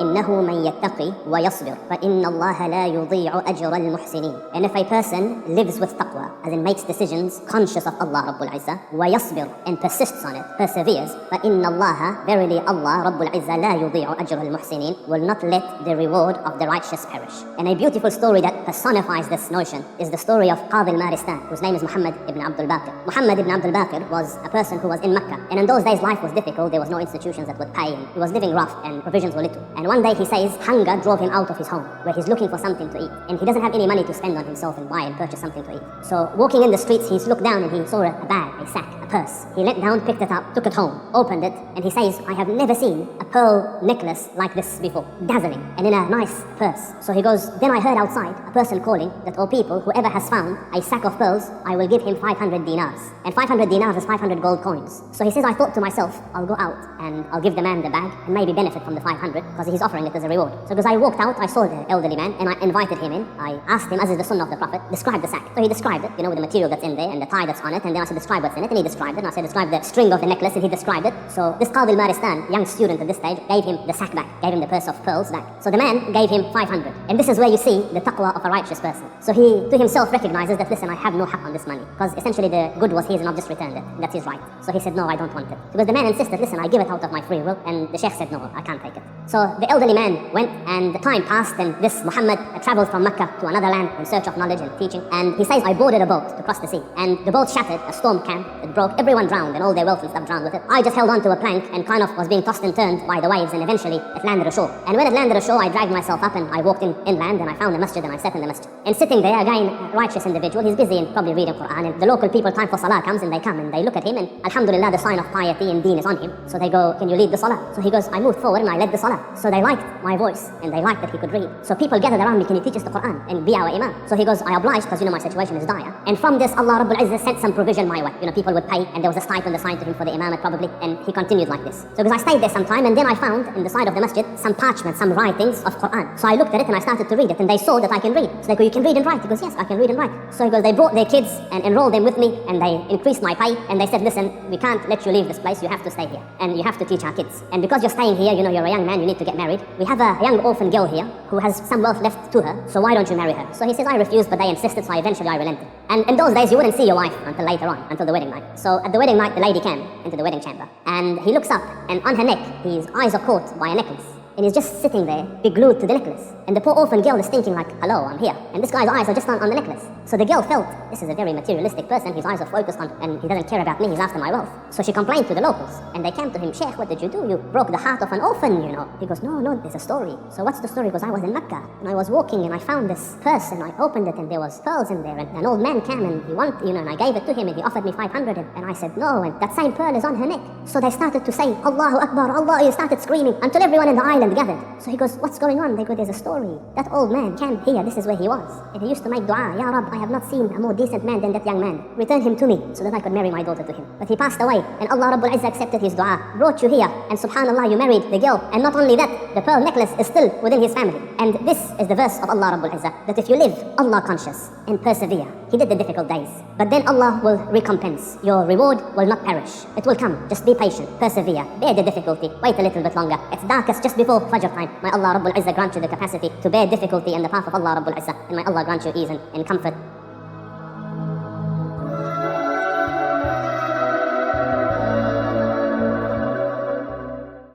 إنه من يتقي ويصبر فإن الله لا يضيع أجر المحسنين. And if a person lives with taqwa, as in makes decisions conscious of Allah Rabbul Izzah, ويصبر and persists on it, perseveres, فإن الله, verily Allah Rabbul Izzah, لا يضيع أجر المحسنين, will not let the reward of the righteous perish. And a beautiful story that personifies this notion is the story of Qadi al-Maristan, whose name is Muhammad ibn Abdul Baqir. Muhammad ibn Abdul Baqir was a person who was in Mecca, and in those days life was difficult. There was no institutions that would pay, and he was living rough and provisions were little. And one day he says hunger drove him out of his home, where he's looking for something to eat, and he doesn't have any money to spend on himself and buy and purchase something to eat. So walking in the streets, he's looked down and he saw a bag, a sack, a purse. He leant down, picked it up, took it home, opened it, and he says, I have never seen a pearl necklace like this before, dazzling and in a nice purse. So he goes, then I heard outside a person calling that, oh people, whoever has found a sack of pearls, I will give him 500 dinars. And 500 dinars is 500 gold coins. So he says, I thought to myself, I'll go out and I'll give the man the bag and maybe benefit from the 500 because he's offering it as a reward. So because I walked out, I saw the elderly man and I invited him in. I asked him, as is the sunnah of the Prophet, describe the sack. So he described it, with the material that's in there and the tie that's on it. And then I said, describe what's in it. And he described it. And I said, describe the string of the necklace. And he described it. So this Qadi al-Maristan, young student at this stage, gave him the sack back, gave him the purse of pearls back. So the man gave him 500. And this is where you see the taqwa of a righteous person. So he to himself recognizes that, listen, I have no haq on this money, because essentially the good was his and I've just returned it. That's his right. So he said, no, I don't want it. Because the man insisted, listen, I give it out of my free will. And the sheikh said, no, I can't take it. So the elderly man went, and time passed, and this Muhammad traveled from Mecca to another land in search of knowledge and teaching. And he says, I boarded a boat to cross the sea, and the boat shattered, a storm came, it broke, everyone drowned, and all their wealth and stuff drowned with it. I just held on to a plank and kind of was being tossed and turned by the waves, and eventually it landed ashore. And when it landed ashore, I dragged myself up and I walked inland, and I found the masjid and I sat in the masjid. And sitting there, again, a righteous individual, he's busy and probably reading Quran, and the local people, time for salah comes, and they come and they look at him, and alhamdulillah, the sign of piety and deen is on him. So they go, can you lead the salah? So he goes, I moved forward and I led the salah. So they liked my voice and they liked that he could read. So people gathered around me, can you teach us the Quran and be our imam? So he goes, I obliged, because my situation is dire. And from this, Allah Rabbul Izzah sent some provision my way. People would pay, and there was a stipend assigned to him for the imamate probably, and he continued like this. So because I stayed there some time, and then I found in the side of the masjid some parchment, some writings of Quran. So I looked at it and I started to read it, and they saw that I can read. So they go, you can read and write? He goes, yes, I can read and write. So he goes, they brought their kids and enrolled them with me, and they increased my pay, and they said, listen, we can't let you leave this place, you have to stay here, and you have to teach our kids. And because you're staying here, you're a young man, you need to get married. We have a young orphan girl here who has some wealth left to her, so why don't you marry her? So he says, I refused, but they insisted, so eventually I relented. And in those days, you wouldn't see your wife until later on, until the wedding night. So at the wedding night, the lady came into the wedding chamber, and he looks up, and on her neck, his eyes are caught by a necklace. And he's just sitting there, be glued to the necklace. And the poor orphan girl is thinking like, hello, I'm here. And this guy's eyes are just on the necklace. So the girl felt, this is a very materialistic person, his eyes are focused on, and he doesn't care about me, he's after my wealth. So she complained to the locals, and they came to him, Sheikh, what did you do? You broke the heart of an orphan, He goes, no, there's a story. So what's the story? Because I was in Mecca, and I was walking, and I found this purse, and I opened it, and there was pearls in there, and an old man came, and he wanted, and I gave it to him, and he offered me 500, and I said no, and that same pearl is on her neck. So they started to say, Allahu Akbar, Allah, he started screaming, until everyone in the island gathered. So he goes, what's going on? They go, there's a story. That old man came here, this is where he was. And he used to make dua, Ya Rab, I have not seen a more decent man than that young man. Return him to me, so that I could marry my daughter to him. But he passed away, and Allah Rabbul Izzah accepted his dua, brought you here, and subhanallah, you married the girl. And not only that, the pearl necklace is still within his family. And this is the verse of Allah Rabbul Izzah, that if you live Allah conscious and persevere, He did the difficult days, but then Allah will recompense. Your reward will not perish. It will come. Just be patient, persevere, bear the difficulty, wait a little bit longer. It's darkest just before Fajr time. May Allah Rabbul Izzah grant you the capacity to bear difficulty in the path of Allah Rabbul Izzah, and may Allah grant you ease and comfort.